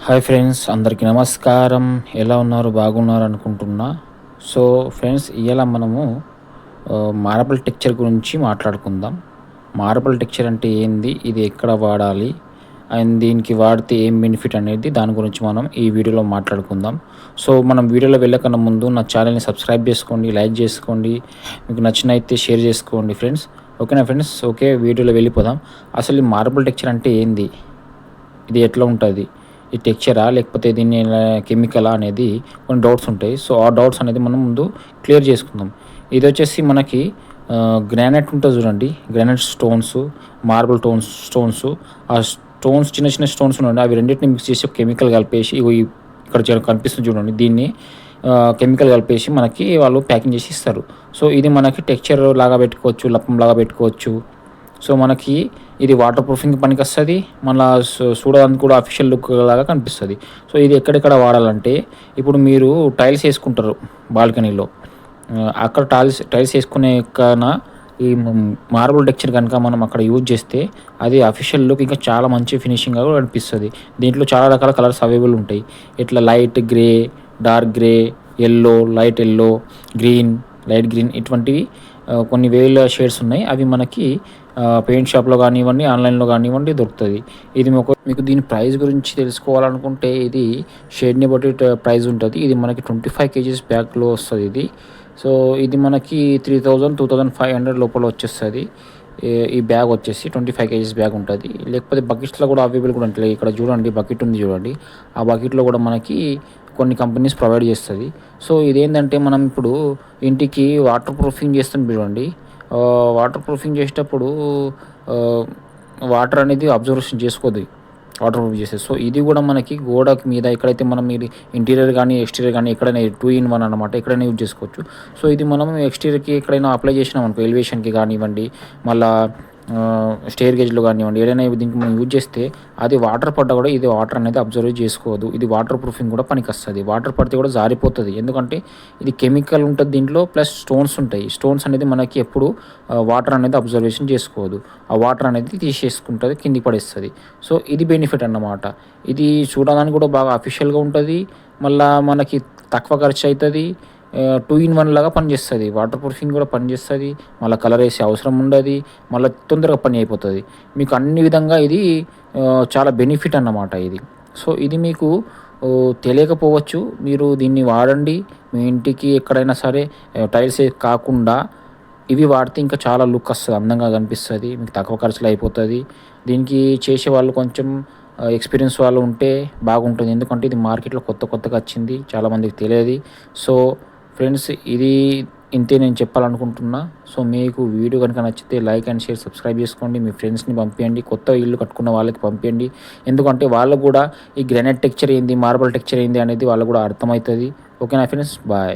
Hi friends, అందరికీ నమస్కారం. ఎలా ఉన్నారు? బాగున్నారు అనుకుంటున్నా. సో ఫ్రెండ్స్, ఇవాళ మనము మార్బుల్ టెక్చర్ గురించి మాట్లాడుకుందాం. మార్బుల్ టెక్చర్ అంటే ఏంది, ఇది ఎక్కడ వాడాలి, అండ్ దీనికి వాడితే ఏం బెనిఫిట్ అనేది దాని గురించి మనం ఈ వీడియోలో మాట్లాడుకుందాం. సో మనం వీడియోలో వెళ్ళకన్నా ముందు నా ఛానల్ని సబ్స్క్రైబ్ చేసుకోండి, లైక్ చేసుకోండి, మీకు నచ్చినైతే షేర్ చేసుకోండి ఫ్రెండ్స్. ఓకేనా ఫ్రెండ్స్? ఓకే, వీడియోలో వెళ్ళిపోదాం. అసలు ఈ మార్బుల్ టెక్చర్ అంటే ఏంది, ఇది ఎట్లా ఉంటుంది, ఈ టెక్చరా లేకపోతే దీన్ని కెమికలా అనేది కొన్ని డౌట్స్ ఉంటాయి. సో ఆ డౌట్స్ అనేది మనం ముందు క్లియర్ చేసుకుందాం. ఇది వచ్చేసి మనకి గ్రానైట్ ఉంటుంది చూడండి, గ్రానైట్ స్టోన్స్, మార్బుల్ స్టోన్స్. ఆ స్టోన్స్ చిన్న చిన్న స్టోన్స్ ఉండండి, అవి రెండింటిని మిక్స్ చేసి కెమికల్ కలిపేసి ఇక్కడ కనిపిస్తుంది చూడండి, దీన్ని కెమికల్ కలిపేసి మనకి వాళ్ళు ప్యాకింగ్ చేసి ఇస్తారు. సో ఇది మనకి టెక్చర్ లాగా పెట్టుకోవచ్చు, లప్పం లాగా పెట్టుకోవచ్చు. సో మనకి ఇది వాటర్ ప్రూఫింగ్ పనికి వస్తుంది, మళ్ళీ చూడడానికి కూడా అఫీషియల్ లుక్ లాగా కనిపిస్తుంది. సో ఇది ఎక్కడెక్కడ వాడాలంటే, ఇప్పుడు మీరు టైల్స్ వేసుకుంటారు బాల్కనీలో, అక్కడ టైల్స్ వేసుకునే కన్నా ఈ మార్బుల్ టెక్చర్ కనుక మనం అక్కడ యూజ్ చేస్తే అది అఫీషియల్ లుక్ ఇంకా చాలా మంచి ఫినిషింగ్గా కూడా కనిపిస్తుంది. దీంట్లో చాలా రకాల కలర్స్ అవైలబుల్ ఉంటాయి. ఇట్లా light grey, dark grey, yellow, light yellow, green, light green, ఇటువంటివి కొన్ని వేల షేడ్స్ ఉన్నాయి. అవి మనకి పెయింట్ షాప్లో కానివ్వండి, ఆన్లైన్లో కానివ్వండి దొరుకుతుంది. ఇది మీకు దీని ప్రైస్ గురించి తెలుసుకోవాలనుకుంటే, ఇది షేడ్ని బట్టి ప్రైస్ ఉంటుంది. ఇది మనకి 25 kgs బ్యాగ్లో వస్తుంది ఇది. సో ఇది మనకి 3000, 2500 లోపల వచ్చేస్తుంది. ఈ బ్యాగ్ వచ్చేసి 25 kgs బ్యాగ్ ఉంటుంది. లేకపోతే బకెట్స్లో కూడా అవైలబుల్ కూడా ఉంటుంది. ఇక్కడ చూడండి, బకెట్ ఉంది చూడండి, ఆ బకెట్లో కూడా మనకి కొన్ని కంపెనీస్ ప్రొవైడ్ చేస్తుంది. సో ఇదేంటంటే, మనం ఇప్పుడు ఇంటికి వాటర్ ప్రూఫింగ్ చేస్తాం చూడండి, వాటర్ ప్రూఫింగ్ చేసేటప్పుడు వాటర్ అనేది అబ్జర్వేషన్ చేసుకోదు వాటర్ ప్రూఫ్ చేస్తే. సో ఇది కూడా మనకి గోడ మీద ఎక్కడైతే మనం ఇది ఇంటీరియర్ కానీ ఎక్స్టీరియర్ కానీ ఎక్కడైనా 2-in-1 అనమాట, ఎక్కడైనా యూజ్ చేసుకోవచ్చు. సో ఇది మనం ఎక్స్టీరియర్కి ఎక్కడైనా అప్లై చేసినాం అనుకో, ఎలివేషన్కి కానివ్వండి, మళ్ళీ స్టేర్ గేజ్లో కానివ్వండి, ఏదైనా దీనికి మనం యూజ్ చేస్తే అది వాటర్ పడ్డా కూడా ఇది వాటర్ అనేది అబ్జర్వ్ చేసుకోదు. ఇది వాటర్ ప్రూఫింగ్ కూడా పనికి వస్తుంది. వాటర్ పడితే కూడా జారిపోతుంది, ఎందుకంటే ఇది కెమికల్ ఉంటుంది దీంట్లో, ప్లస్ స్టోన్స్ ఉంటాయి. స్టోన్స్ అనేది మనకి ఎప్పుడు వాటర్ అనేది అబ్జర్వేషన్ చేసుకోదు, ఆ వాటర్ అనేది తీసేసుకుంటుంది, కింది పడేస్తుంది. సో ఇది బెనిఫిట్ అన్నమాట. ఇది చూడడానికి కూడా బాగా అఫీషియల్గా ఉంటుంది, మళ్ళీ మనకి తక్కువ ఖర్చు అవుతుంది, 2-in-1 లాగా పనిచేస్తుంది. వాటర్ ప్రూఫింగ్ కూడా పనిచేస్తుంది, మళ్ళీ కలర్ వేసే అవసరం ఉండదు, మళ్ళీ తొందరగా పని అయిపోతుంది. మీకు అన్ని విధంగా ఇది చాలా బెనిఫిట్ అన్నమాట ఇది. సో ఇది మీకు తెలియకపోవచ్చు, మీరు దీన్ని వాడండి. మీ ఇంటికి ఎక్కడైనా సరే టైల్స్ కాకుండా ఇవి వాడితే ఇంకా చాలా లుక్ వస్తుంది, అందంగా కనిపిస్తుంది, మీకు తక్కువ ఖర్చులో అయిపోతుంది. దీనికి చేసే వాళ్ళు కొంచెం ఎక్స్పీరియన్స్ వాళ్ళు ఉంటే బాగుంటుంది, ఎందుకంటే ఇది మార్కెట్లో కొత్తగా వచ్చింది, చాలామందికి తెలియదు. సో ఫ్రెండ్స్, ఇది ఇంతే నేను చెప్పాలనుకుంటున్నా. సో మీకు వీడియో కనుక నచ్చితే లైక్ అండ్ షేర్, సబ్స్క్రైబ్ చేసుకోండి, మీ ఫ్రెండ్స్ని పంపించండి, కొత్త ఇల్లు కట్టుకున్న వాళ్ళకి పంపించండి. ఎందుకంటే వాళ్ళు కూడా ఈ గ్రానైట్ టెక్చర్ ఏంది, మార్బుల్ టెక్చర్ ఏంది అనేది వాళ్ళు కూడా అర్థమవుతుంది. ఓకేనా ఫ్రెండ్స్? బాయ్.